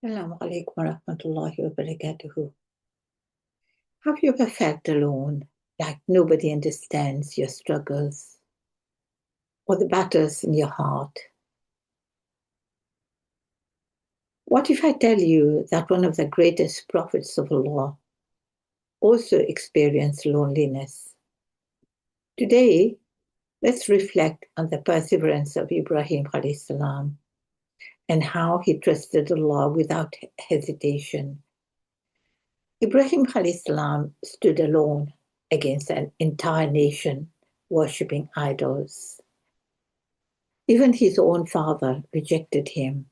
Assalamu alaikum wa rahmatullahi wa barakatuhu. Have you ever felt alone, like nobody understands your struggles or the battles in your heart? What if I tell you that one of the greatest prophets of Allah also experienced loneliness? Today, let's reflect on the perseverance of Ibrahim alayhi salam and how he trusted Allah without hesitation. Ibrahim alayhi salam stood alone against an entire nation worshipping idols. Even his own father rejected him.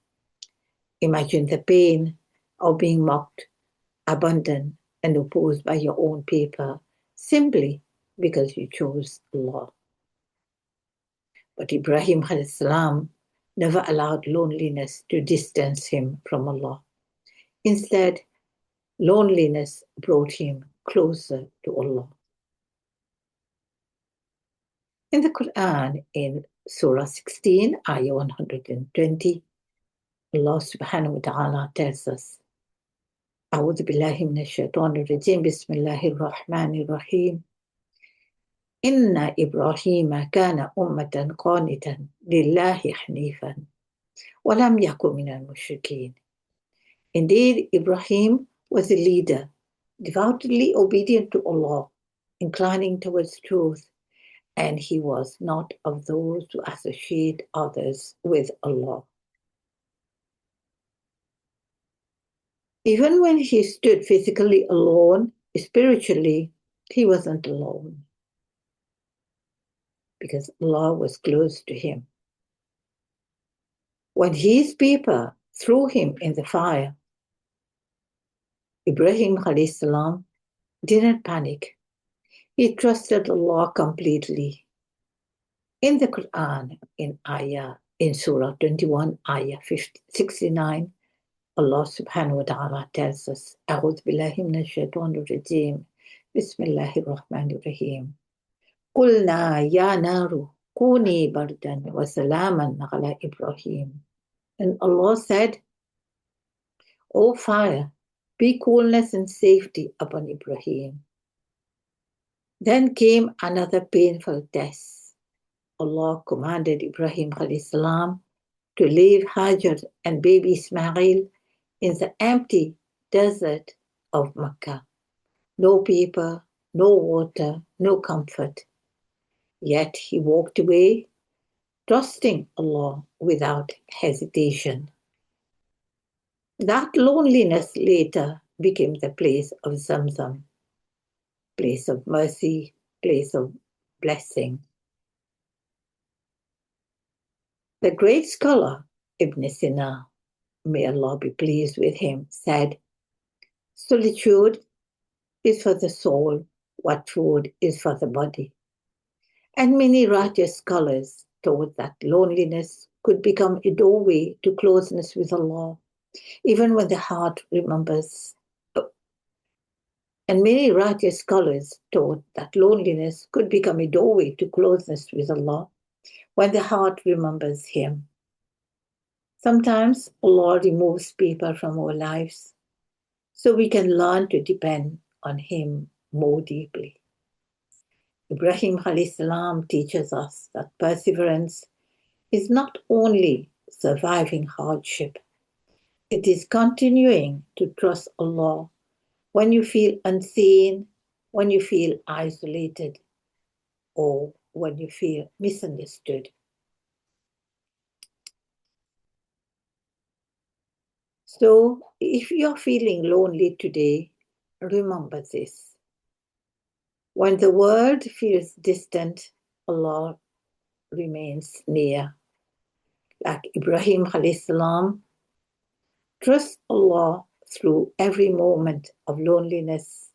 Imagine the pain of being mocked, abandoned, and opposed by your own people simply because you chose Allah. But Ibrahim alayhi salam never allowed loneliness to distance him from Allah. Instead, loneliness brought him closer to Allah. In the Quran, in Surah 16, Ayah 120, Allah subhanahu wa ta'ala tells us, أعوذ بالله من الشيطان الرجيم بسم الله الرحمن الرحيم إن إبراهيم كان أمة قانتا لله حنيفا ولم يكن من المشركين. Indeed, Ibrahim was a leader, devoutly obedient to Allah, inclining towards truth, and he was not of those who associate others with Allah. Even when he stood physically alone, spiritually, he wasn't alone because Allah was close to him. When his people threw him in the fire, Ibrahim alayhi salam didn't panic. He trusted Allah completely. In the Quran, in Surah 21, Ayah 69, Allah subhanahu wa ta'ala tells us, أعوذ بالله من الشيطان الرجيم بسم الله الرحمن الرحيم قلنا يا نار كوني بردا وسلاما على إبراهيم. And Allah said, O fire, be coolness and safety upon Ibrahim. Then came another painful test. Allah commanded Ibrahim alayhi salam to leave Hajar and baby Ismail in the empty desert of Mecca. No people, no water, no comfort. Yet he walked away, trusting Allah without hesitation. That loneliness later became the place of Zamzam, place of mercy, place of blessing. The great scholar Ibn Sina, may Allah be pleased with him, said, solitude is for the soul what food is for the body. And many righteous scholars taught that loneliness could become a doorway to closeness with Allah, even when the heart remembers. And many righteous scholars taught that loneliness could become a doorway to closeness with Allah when the heart remembers Him. Sometimes Allah removes people from our lives so we can learn to depend on Him more deeply. Ibrahim alayhi salam teaches us that perseverance is not only surviving hardship, it is continuing to trust Allah when you feel unseen, when you feel isolated, or when you feel misunderstood. So, if you're feeling lonely today, remember this. When the world feels distant, Allah remains near. Like Ibrahim alayhi salam, trust Allah through every moment of loneliness,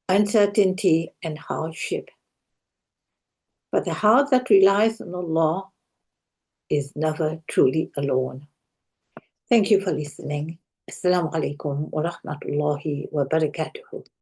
uncertainty, and hardship. But the heart that relies on Allah is never truly alone. Thank you for listening. Assalamu alaikum wa rahmatullahi wa barakatuhu.